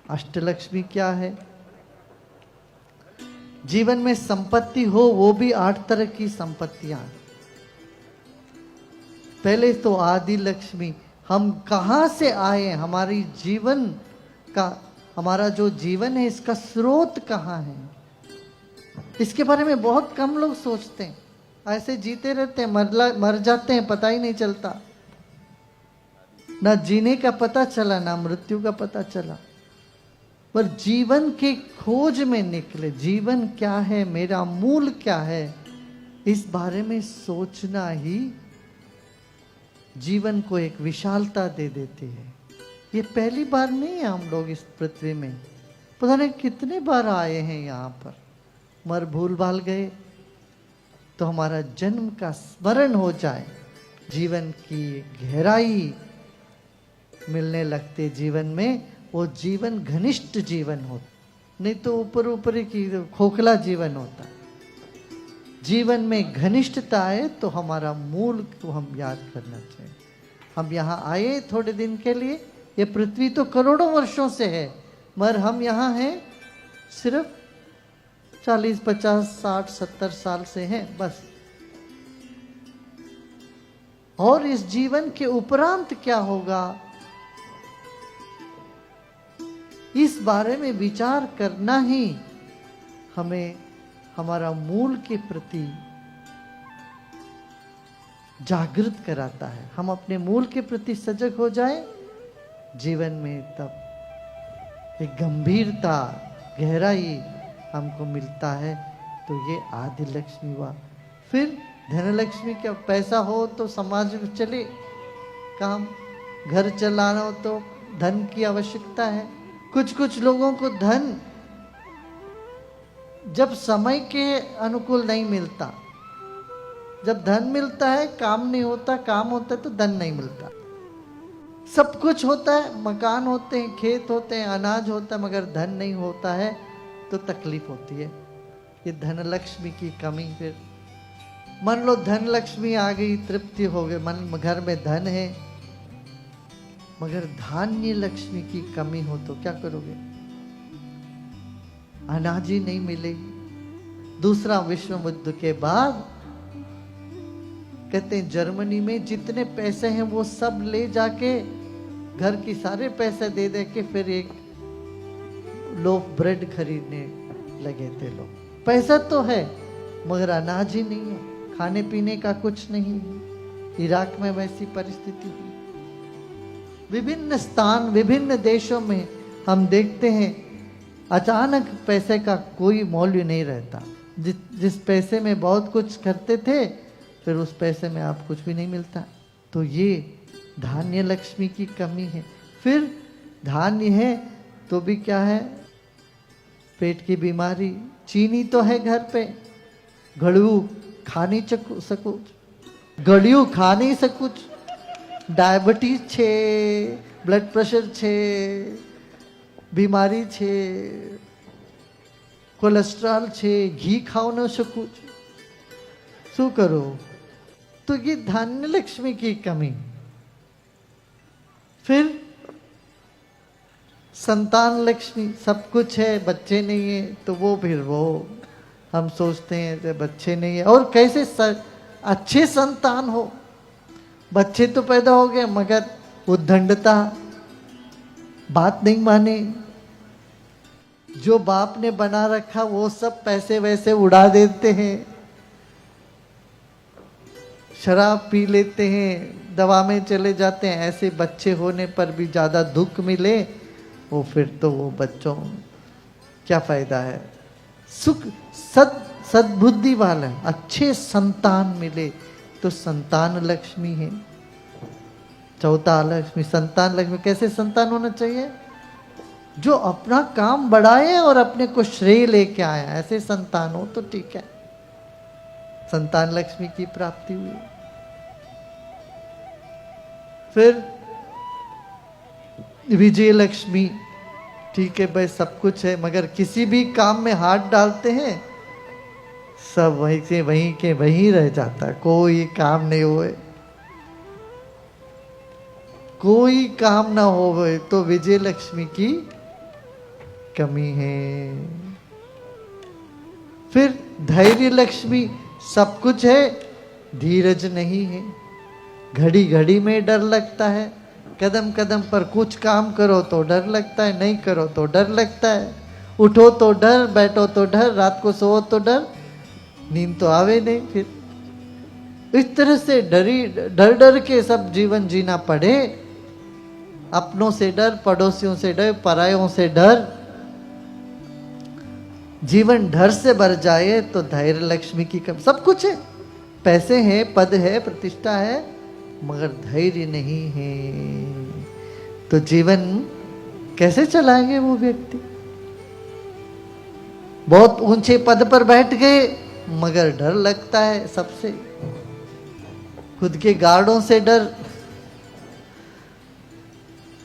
अष्टलक्ष्मी क्या है? जीवन में संपत्ति हो, वो भी 8 तरह की संपत्तियां। पहले तो आदि लक्ष्मी, हम कहां से आए, हमारी जीवन का, हमारा जो जीवन है इसका स्रोत कहां है, इसके बारे में बहुत कम लोग सोचते हैं। ऐसे जीते रहते हैं, मर जाते हैं, पता ही नहीं चलता। ना जीने का पता चला, ना मृत्यु का पता चला। पर जीवन के खोज में निकले, जीवन क्या है, मेरा मूल क्या है, इस बारे में सोचना ही जीवन को एक विशालता दे देती है। ये पहली बार नहीं है हम लोग इस पृथ्वी में, पता नहीं कितने बार आए हैं यहाँ पर, मर भूल भाल गए। तो हमारा जन्म का स्मरण हो जाए, जीवन की गहराई मिलने लगते जीवन में, वो जीवन घनिष्ठ जीवन होता, नहीं तो ऊपर ऊपर की खोखला जीवन होता। जीवन में घनिष्ठता है तो हमारा मूल को हम याद करना चाहिए। हम यहाँ आए थोड़े दिन के लिए, ये पृथ्वी तो करोड़ों वर्षों से है, मगर हम यहाँ हैं सिर्फ 40, 50, 60, 70 साल से हैं बस। और इस जीवन के उपरांत क्या होगा, इस बारे में विचार करना ही हमें हमारा मूल के प्रति जागृत कराता है। हम अपने मूल के प्रति सजग हो जाए, जीवन में तब एक गंभीरता, गहराई हमको मिलता है। तो ये आदि लक्ष्मी हुआ। फिर धनलक्ष्मी क्या, पैसा हो तो समाज में चले काम, घर चलाना हो तो धन की आवश्यकता है। कुछ लोगों को धन जब समय के अनुकूल नहीं मिलता, जब धन मिलता है काम नहीं होता, काम होता है तो धन नहीं मिलता। सब कुछ होता है, मकान होते हैं, खेत होते हैं, अनाज होता है, मगर धन नहीं होता है तो तकलीफ होती है। ये धनलक्ष्मी की कमी। फिर मान लो धनलक्ष्मी आ गई, तृप्ति हो गई, मन घर में धन है, मगर धान्य लक्ष्मी की कमी हो तो क्या करोगे? अनाज ही नहीं मिलेगी। दूसरा विश्व युद्ध के बाद कहते हैं जर्मनी में जितने पैसे हैं वो सब ले जाके, घर की सारे पैसे दे दे के फिर एक लोफ ब्रेड खरीदने लगे थे लोग। पैसा तो है मगर अनाज ही नहीं है, खाने पीने का कुछ नहीं है। इराक में वैसी परिस्थिति हुई। विभिन्न स्थान, विभिन्न देशों में हम देखते हैं अचानक पैसे का कोई मूल्य नहीं रहता। जिस पैसे में बहुत कुछ करते थे, फिर उस पैसे में आप कुछ भी नहीं मिलता। तो ये धान्य लक्ष्मी की कमी है। फिर धान्य है तो भी क्या है, पेट की बीमारी। चीनी तो है घर पे, गड़ू खा नहीं सकूँ, गड़ियों खा नहीं सकूँ, डायबिटीज छे, ब्लड प्रेशर छे, बीमारी छे, कोलेस्ट्रॉल छे, घी खाओ न सकूँ, शू करो? तो ये धान्य लक्ष्मी की कमी। फिर संतान लक्ष्मी, सब कुछ है, बच्चे नहीं है तो वो फिर वो हम सोचते हैं कि बच्चे नहीं है, और कैसे अच्छे संतान हो। बच्चे तो पैदा हो गए मगर उद्दंडता, बात नहीं माने, जो बाप ने बना रखा वो सब पैसे वैसे उड़ा देते हैं, शराब पी लेते हैं, दवा में चले जाते हैं। ऐसे बच्चे होने पर भी ज्यादा दुख मिले, वो फिर तो वो बच्चों क्या फायदा है। सुख सद्बुद्धि वाला अच्छे संतान मिले तो संतान लक्ष्मी है। चौथा लक्ष्मी संतान लक्ष्मी। कैसे संतान होना चाहिए? जो अपना काम बढ़ाए और अपने को श्रेय लेके आए, ऐसे संतान हो तो ठीक है, संतान लक्ष्मी की प्राप्ति हुई। फिर विजय लक्ष्मी, ठीक है भाई सब कुछ है मगर किसी भी काम में हाथ डालते हैं सब वहीं से वहीं के वहीं रह जाता, कोई काम नहीं हुए, कोई काम ना हो तो विजय लक्ष्मी की कमी है। फिर धैर्य लक्ष्मी, सब कुछ है, धीरज नहीं है। घड़ी घड़ी में डर लगता है, कदम कदम पर कुछ काम करो तो डर लगता है, नहीं करो तो डर लगता है, उठो तो डर, बैठो तो डर, रात को सो तो डर, नींद तो आवे नहीं। फिर इस तरह से डर डर के सब जीवन जीना पड़े। अपनों से डर, पड़ोसियों से डर, परायों से डर, जीवन डर से भर जाए तो धैर्य लक्ष्मी की कम। सब कुछ है, पैसे हैं, पद है, प्रतिष्ठा है, मगर धैर्य नहीं है तो जीवन कैसे चलाएंगे वो व्यक्ति। बहुत ऊंचे पद पर बैठ गए मगर डर लगता है सबसे, खुद के गार्डों से डर,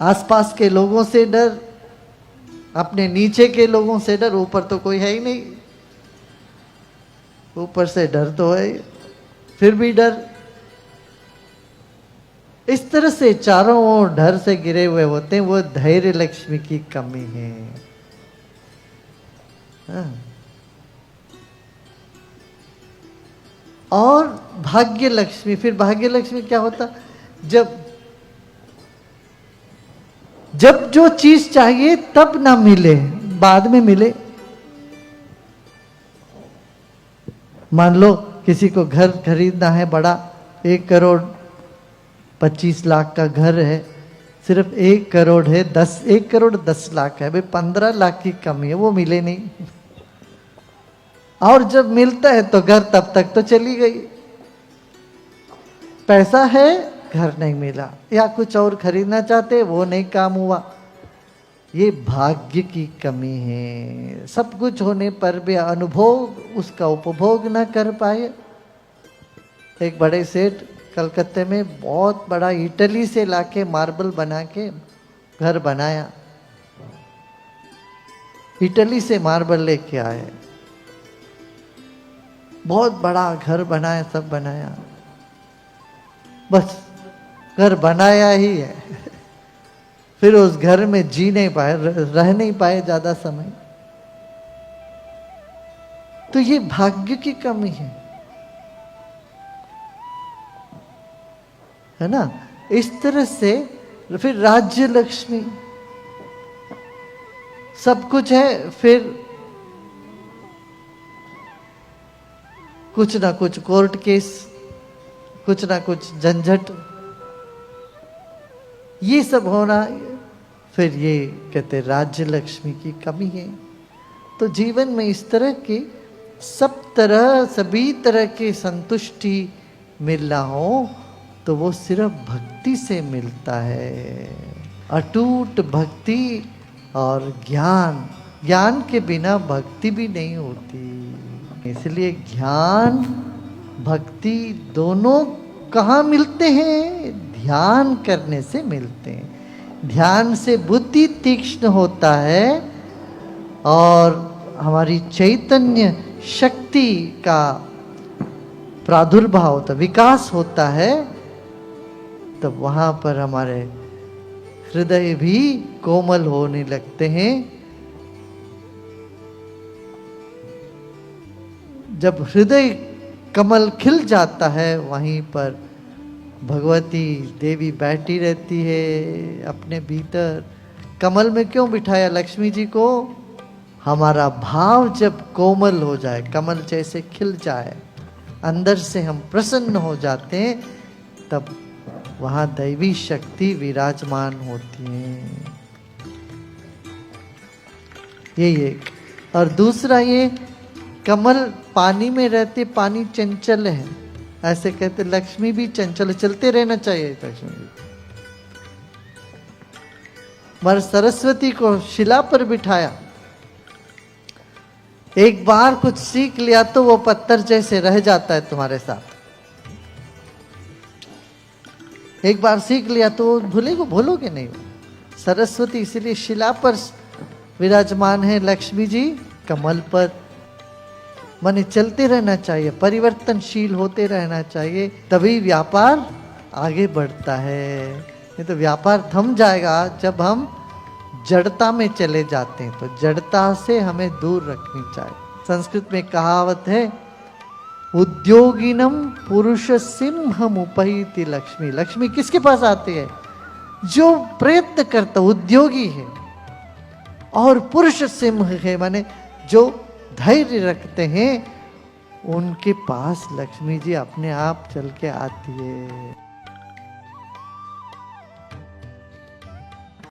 आसपास के लोगों से डर, अपने नीचे के लोगों से डर, ऊपर तो कोई है ही नहीं, ऊपर से डर तो है, फिर भी डर। इस तरह से चारों ओर डर से गिरे हुए होते हैं, वो धैर्य लक्ष्मी की कमी है। हाँ। और भाग्य लक्ष्मी, फिर भाग्य लक्ष्मी क्या होता, जब जो चीज चाहिए तब ना मिले, बाद में मिले। मान लो किसी को घर खरीदना है बड़ा, 1,25,00,000 का घर है, सिर्फ 1 करोड़ है, 1 करोड़ 10 लाख है, भाई 15 लाख की कमी है, वो मिले नहीं। और जब मिलता है तो घर तब तक तो चली गई, पैसा है, घर नहीं मिला, या कुछ और खरीदना चाहते वो नहीं काम हुआ। ये भाग्य की कमी है। सब कुछ होने पर भी अनुभव, उसका उपभोग न कर पाए। एक बड़े सेठ कलकत्ते में बहुत बड़ा इटली से लाके मार्बल बना के घर बनाया, इटली से मार्बल लेके आए, बहुत बड़ा घर बनाया, सब बनाया, बस घर बनाया ही है, फिर उस घर में जी नहीं पाए, रह नहीं पाए ज्यादा समय। तो ये भाग्य की कमी है ना। इस तरह से फिर राज्य लक्ष्मी, सब कुछ है, फिर कुछ ना कुछ कोर्ट केस, कुछ ना कुछ झंझट, ये सब होना, फिर ये कहते राज्य लक्ष्मी की कमी है। तो जीवन में इस तरह की सभी तरह की संतुष्टि मिलना हो तो वो सिर्फ भक्ति से मिलता है। अटूट भक्ति और ज्ञान के बिना भक्ति भी नहीं होती। इसलिए ज्ञान भक्ति दोनों कहाँ मिलते हैं? ध्यान करने से मिलते हैं। ध्यान से बुद्धि तीक्ष्ण होता है और हमारी चैतन्य शक्ति का प्रादुर्भाव होता, विकास होता है, तब वहां पर हमारे हृदय भी कोमल होने लगते हैं। जब हृदय कमल खिल जाता है वहीं पर भगवती देवी बैठी रहती है अपने भीतर। कमल में क्यों बिठाया लक्ष्मी जी को? हमारा भाव जब कोमल हो जाए, कमल जैसे खिल जाए, अंदर से हम प्रसन्न हो जाते हैं, तब वहाँ दैवी शक्ति विराजमान होती है। ये एक। और दूसरा ये कमल पानी में रहते, पानी चंचल है, ऐसे कहते लक्ष्मी भी चंचल, चलते रहना चाहिए लक्ष्मी जी। मगर सरस्वती को शिला पर बिठाया, एक बार कुछ सीख लिया तो वो पत्थर जैसे रह जाता है तुम्हारे साथ। एक बार सीख लिया तो भूलोगे नहीं। सरस्वती इसलिए शिला पर विराजमान है, लक्ष्मी जी कमल पर। माने चलते रहना चाहिए, परिवर्तनशील होते रहना चाहिए, तभी व्यापार आगे बढ़ता है। नहीं तो व्यापार थम जाएगा जब हम जड़ता में चले जाते हैं। तो जड़ता से हमें दूर रखनी चाहिए। संस्कृत में कहावत है, उद्योगिनम पुरुष सिंहम उपैति लक्ष्मी। लक्ष्मी किसके पास आती है? जो प्रयत्न करता, उद्योगी है। और पुरुष सिंह है, माने जो धैर्य रखते हैं, उनके पास लक्ष्मी जी अपने आप चल के आती है।